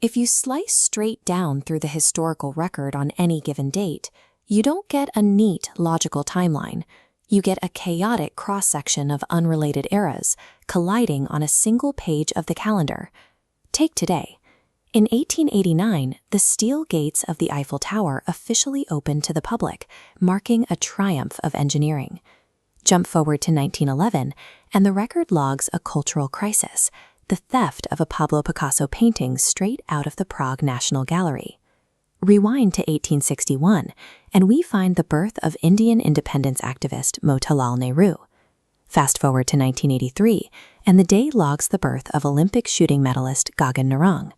If you slice straight down through the historical record on any given date, you don't get a neat, logical timeline. You get a chaotic cross-section of unrelated eras colliding on a single page of the calendar. Take today. In 1889, the steel gates of the Eiffel Tower officially opened to the public, marking a triumph of engineering. Jump forward to 1911, and the record logs a cultural crisis, the theft of a Pablo Picasso painting straight out of the Prague National Gallery. Rewind to 1861, and we find the birth of Indian independence activist Motilal Nehru. Fast forward to 1983, and the day logs the birth of Olympic shooting medalist Gagan Narang.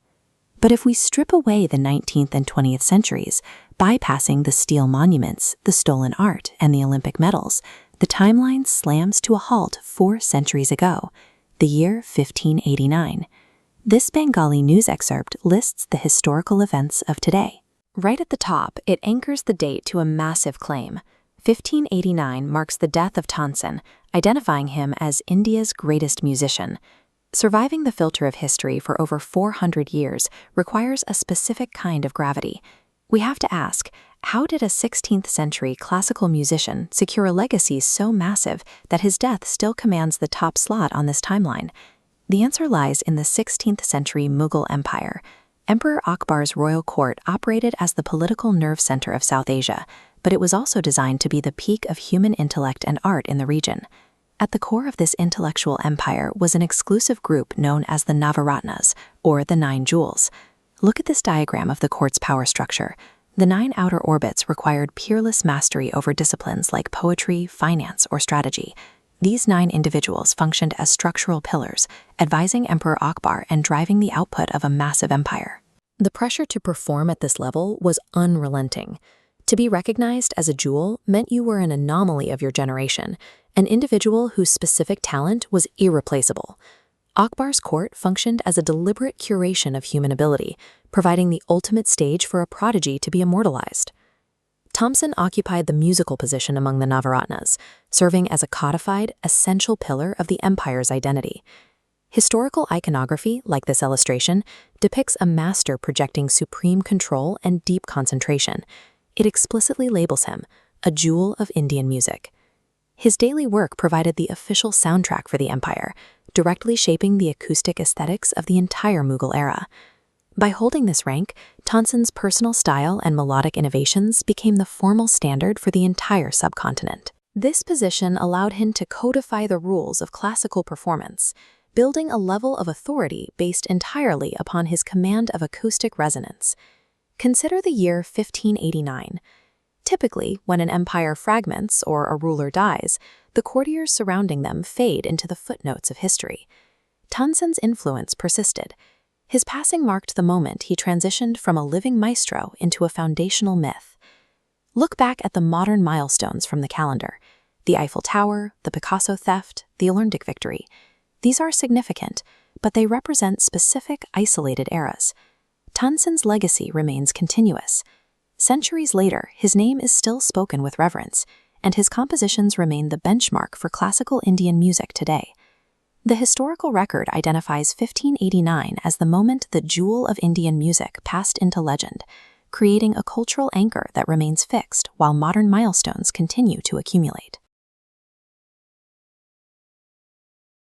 But if we strip away the 19th and 20th centuries, bypassing the steel monuments, the stolen art, and the Olympic medals, the timeline slams to a halt 4 centuries ago, the year 1589. This Bengali news excerpt lists the historical events of today. Right at the top, it anchors the date to a massive claim. 1589 marks the death of Tansen, identifying him as India's greatest musician. Surviving the filter of history for over 400 years requires a specific kind of gravity. We have to ask, how did a 16th century classical musician secure a legacy so massive that his death still commands the top slot on this timeline? The answer lies in the 16th century Mughal Empire. Emperor Akbar's royal court operated as the political nerve center of South Asia, but it was also designed to be the peak of human intellect and art in the region. At the core of this intellectual empire was an exclusive group known as the Navaratnas, or the Nine Jewels. Look at this diagram of the court's power structure. The 9 outer orbits required peerless mastery over disciplines like poetry, finance, or strategy. These 9 individuals functioned as structural pillars, advising Emperor Akbar and driving the output of a massive empire. The pressure to perform at this level was unrelenting. To be recognized as a jewel meant you were an anomaly of your generation, an individual whose specific talent was irreplaceable. Akbar's court functioned as a deliberate curation of human ability, providing the ultimate stage for a prodigy to be immortalized. Thompson occupied the musical position among the Navaratnas, serving as a codified, essential pillar of the empire's identity. Historical iconography, like this illustration, depicts a master projecting supreme control and deep concentration. It explicitly labels him a jewel of Indian music. His daily work provided the official soundtrack for the empire, directly shaping the acoustic aesthetics of the entire Mughal era. By holding this rank, Tanson's personal style and melodic innovations became the formal standard for the entire subcontinent. This position allowed him to codify the rules of classical performance, building a level of authority based entirely upon his command of acoustic resonance. Consider the year 1589. Typically, when an empire fragments or a ruler dies, the courtiers surrounding them fade into the footnotes of history. Tanson's influence persisted. His passing marked the moment he transitioned from a living maestro into a foundational myth. Look back at the modern milestones from the calendar: the Eiffel Tower, the Picasso theft, the Olympic victory. These are significant, but they represent specific, isolated eras. Tanson's legacy remains continuous. Centuries later, his name is still spoken with reverence, and his compositions remain the benchmark for classical Indian music today. The historical record identifies 1589 as the moment the jewel of Indian music passed into legend, creating a cultural anchor that remains fixed while modern milestones continue to accumulate.